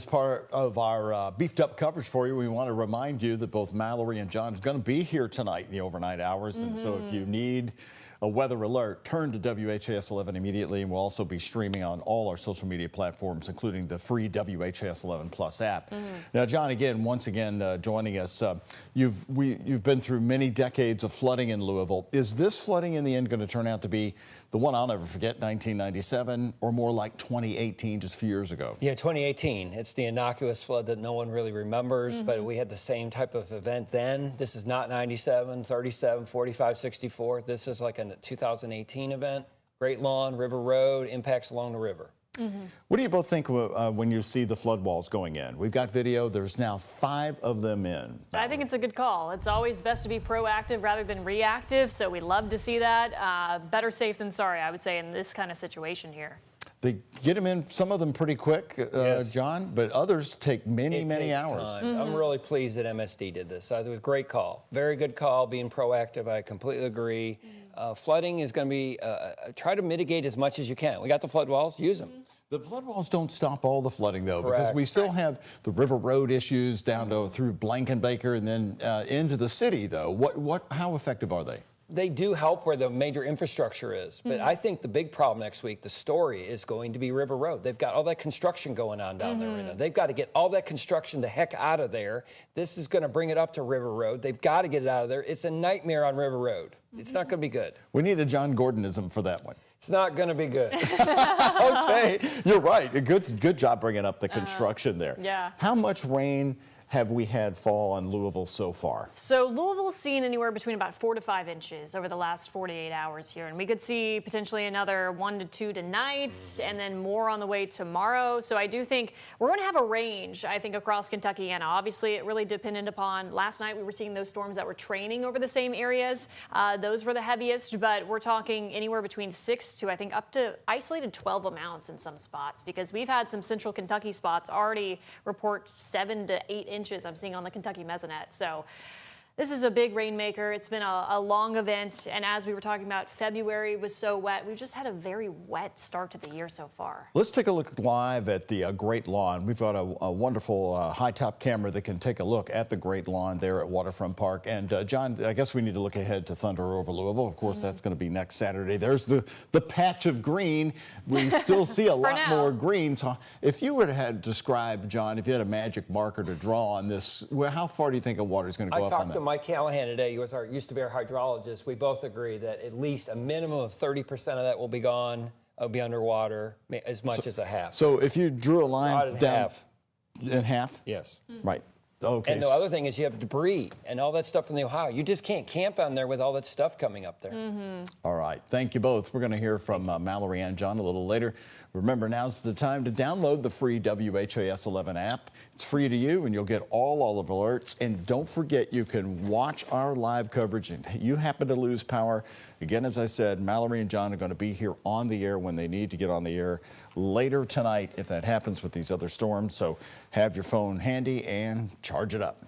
As part of our beefed up coverage for you, we want to remind you that both Mallory and John is going to be here tonight in the overnight hours. And so if you need a weather alert, turn to WHAS 11 immediately, and we'll also be streaming on all our social media platforms, including the free WHAS 11 Plus app. Now, John, once again, joining us. You've been through many decades of flooding in Louisville. Is this flooding in the end going to turn out to be the one I'll never forget, 1997, or more like 2018, just a few years ago? Yeah, 2018. It's the innocuous flood that no one really remembers, but we had the same type of event then. This is not 97, 37, 45, 64. This is like a 2018 event. Great Lawn, River Road, impacts along the river. What do you both think when you see the flood walls going in? We've got video. There's now 5 of them in. I think it's a good call. It's always best to be proactive rather than reactive, so we love to see that. Better safe than sorry, I would say, in this kind of situation here. They get them in, some of them pretty quick, Yes. John, but others take many hours. I'm really pleased that MSD did this. It was a great call. Very good call, being proactive. I completely agree. Flooding is going to be, try to mitigate as much as you can. We got the flood walls, use them. The flood walls don't stop all the flooding, though, because Correct. we still have the River Road issues down to through Blankenbaker and then into the city, though. How effective are they? They do help where the major infrastructure is, but I think the big problem next week, the story, is going to be River Road. They've got all that construction going on down there right now. They've got to get all that construction the heck out of there. This is going to bring it up to River Road. They've got to get it out of there. It's a nightmare on River Road. It's not going to be good. We need a John Gordonism for that one. It's not going to be good. Okay, you're right. Good job bringing up the construction there. Yeah. How much rain have we had fall on Louisville so far? So Louisville's seen anywhere between about 4 to 5 inches over the last 48 hours here, and we could see potentially another 1 to 2 tonight, and then more on the way tomorrow. So I do think we're going to have a range, I think, across Kentucky. And obviously it really depended upon last night. We were seeing those storms that were training over the same areas. Those were the heaviest, but we're talking anywhere between 6 to, I think, up to isolated 12 amounts in some spots, because we've had some central Kentucky spots already report 7 to 8 inches I'm seeing on the Kentucky Mesonet. So this is a big rainmaker. It's been a long event, and as we were talking about, February was so wet. We've just had a very wet start to the year so far. Let's take a look live at the Great Lawn. We've got a wonderful high-top camera that can take a look at the Great Lawn there at Waterfront Park. And John, I guess we need to look ahead to Thunder over Louisville. Of course, that's going to be next Saturday. There's the patch of green. We still see a lot more green. So if you would have described, John, if you had a magic marker to draw on this, how far do you think the water is going to go up on that? Mike Callahan today, he used to be our hydrologist. We both agree that at least a minimum of 30% of that will be gone, be underwater, as much as a half. So if you drew a line down in half? Yes. Right. Okay. And the other thing is you have debris and all that stuff from the Ohio. You just can't camp on there with all that stuff coming up there. All right. Thank you both. We're going to hear from Mallory and John a little later. Remember, now's the time to download the free WHAS 11 app. It's free to you, and you'll get all of the alerts. And don't forget, you can watch our live coverage. If you happen to lose power, again, as I said, Mallory and John are going to be here on the air when they need to get on the air later tonight if that happens with these other storms. So have your phone handy and charge it up.